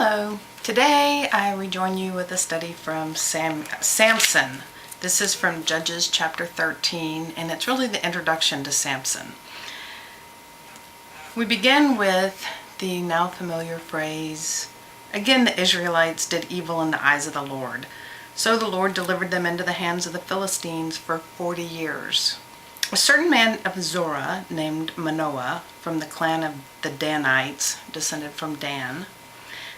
Hello. Today I rejoin you with a study from Samson. This is from Judges chapter 13, and it's really the introduction to Samson. We begin with the now familiar phrase, "Again the Israelites did evil in the eyes of the Lord. So the Lord delivered them into the hands of the Philistines for 40 years. A certain man of Zorah named Manoah, from the clan of the Danites, descended from Dan,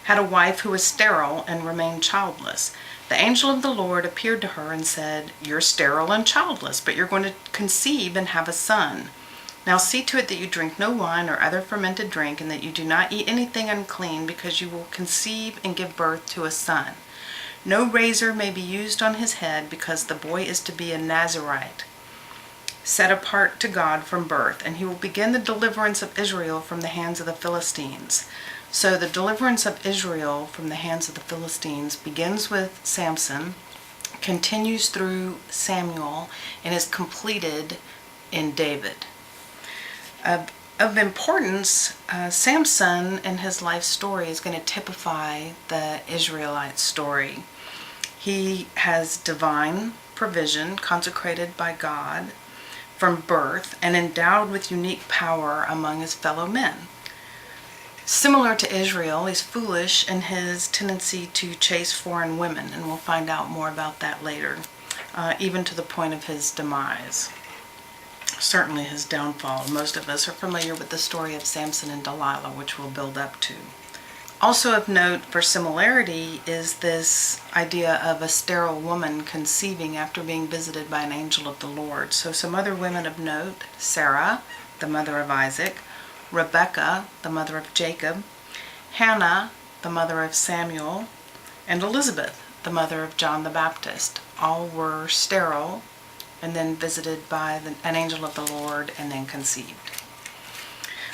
had a wife who was sterile and remained childless. The angel of the Lord appeared to her and said, 'You're sterile and childless, but you're going to conceive and have a son. Now see to it that you drink no wine or other fermented drink, and that you do not eat anything unclean, because you will conceive and give birth to a son. No razor may be used on his head, because the boy is to be a Nazirite, set apart to God from birth, and he will begin the deliverance of Israel from the hands of the Philistines.'" So the deliverance of Israel from the hands of the Philistines begins with Samson, continues through Samuel, and is completed in David. Of importance, Samson and his life story is going to typify the Israelite story. He has divine provision consecrated by God from birth and endowed with unique power among his fellow men. Similar to Israel, he's foolish in his tendency to chase foreign women, and we'll find out more about that later, even to the point of his demise. Certainly his downfall. Most of us are familiar with the story of Samson and Delilah, which we'll build up to. Also of note for similarity is this idea of a sterile woman conceiving after being visited by an angel of the Lord. So some other women of note: Sarah, the mother of Isaac; Rebecca, the mother of Jacob; Hannah, the mother of Samuel; and Elizabeth, the mother of John the Baptist. All were sterile and then visited by an angel of the Lord and then conceived.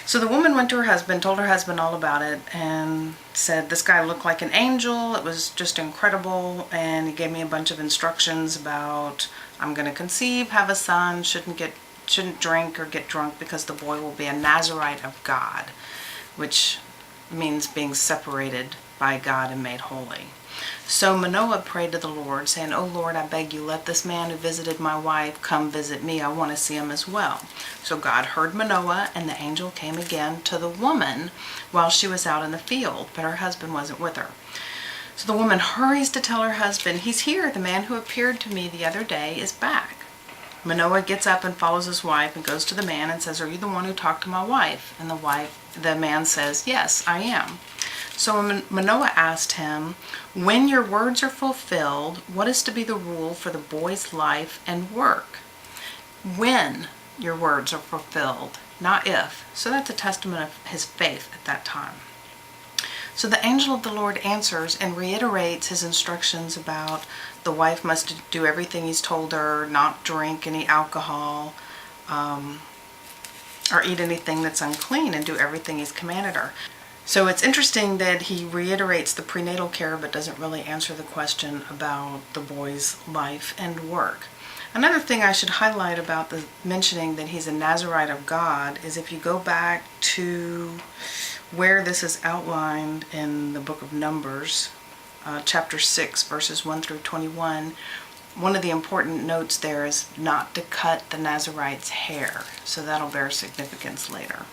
So the woman went to her husband, told her husband all about it, and said, "This guy looked like an angel. It was just incredible, and he gave me a bunch of instructions about, I'm going to conceive, have a son, shouldn't drink or get drunk, because the boy will be a Nazirite of God," which means being separated by God and made holy. So Manoah prayed to the Lord, saying, "Oh Lord, I beg you, let this man who visited my wife come visit me. I want to see him as well." So God heard Manoah, and the angel came again to the woman while she was out in the field, but her husband wasn't with her. So the woman hurries to tell her husband, "He's here. The man who appeared to me the other day is back." Manoah gets up and follows his wife and goes to the man and says, "Are you the one who talked to my wife?" And the man says, "Yes, I am." So Manoah asked him, "When your words are fulfilled, what is to be the rule for the boy's life and work?" When your words are fulfilled, not if. So that's a testament of his faith at that time. So the angel of the Lord answers and reiterates his instructions about the wife must do everything he's told her, not drink any alcohol, or eat anything that's unclean, and do everything he's commanded her. So it's interesting that he reiterates the prenatal care but doesn't really answer the question about the boy's life and work. Another thing I should highlight about the mentioning that he's a Nazirite of God is if you go back to where this is outlined in the book of Numbers, chapter 6, verses 1 through 21, one of the important notes there is not to cut the Nazirite's hair. So that'll bear significance later.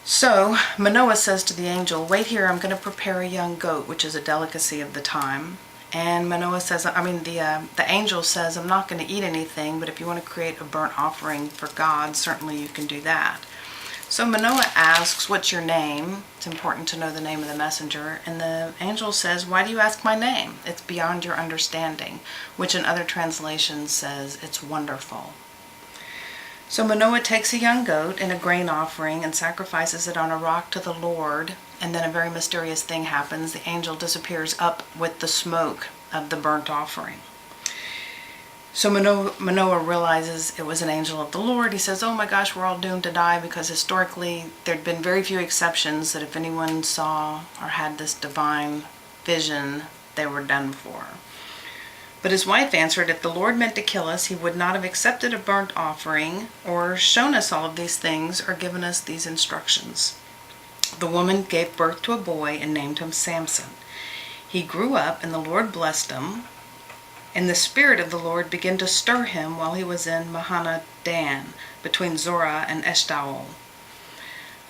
So Manoah says to the angel, "Wait here, I'm going to prepare a young goat," which is a delicacy of the time. And the angel says, "I'm not going to eat anything, but if you want to create a burnt offering for God, certainly you can do that." So Manoah asks, "What's your name?" It's important to know the name of the messenger. And the angel says, "Why do you ask my name? It's beyond your understanding," which in other translations says, "It's wonderful." So Manoah takes a young goat and a grain offering and sacrifices it on a rock to the Lord, and then a very mysterious thing happens. The angel disappears up with the smoke of the burnt offering. So Manoah realizes it was an angel of the Lord. He says, "Oh my gosh, we're all doomed to die," because historically there'd been very few exceptions that if anyone saw or had this divine vision, they were done for. But his wife answered, "If the Lord meant to kill us, he would not have accepted a burnt offering or shown us all of these things or given us these instructions." The woman gave birth to a boy and named him Samson. He grew up, and the Lord blessed him, and the Spirit of the Lord began to stir him while he was in Mahanadan, between Zorah and Eshtaol.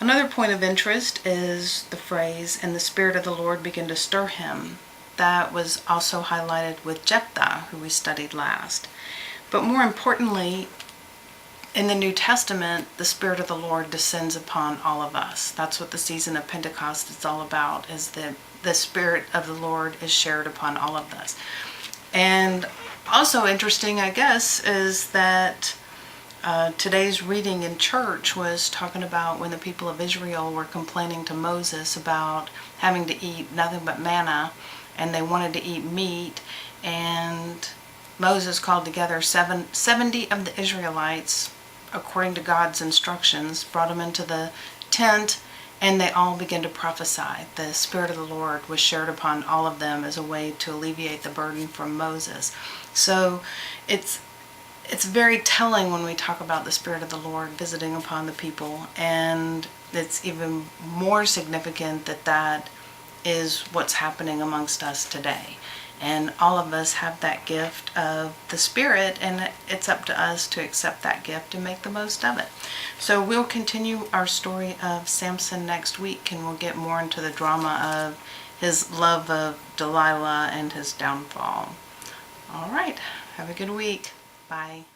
Another point of interest is the phrase, and the Spirit of the Lord began to stir him. That was also highlighted with Jephthah, who we studied last. But more importantly, in the New Testament, the Spirit of the Lord descends upon all of us. That's what the season of Pentecost is all about, is that the Spirit of the Lord is shared upon all of us. And also interesting, I guess, is that today's reading in church was talking about when the people of Israel were complaining to Moses about having to eat nothing but manna, and they wanted to eat meat, and Moses called together 70 of the Israelites, according to God's instructions, brought them into the tent, and they all began to prophesy. The Spirit of the Lord was shared upon all of them as a way to alleviate the burden from Moses. So it's very telling when we talk about the Spirit of the Lord visiting upon the people, and it's even more significant that that is what's happening amongst us today. And all of us have that gift of the Spirit, and it's up to us to accept that gift and make the most of it. So we'll continue our story of Samson next week, and we'll get more into the drama of his love of Delilah and his downfall. All right, have a good week. Bye.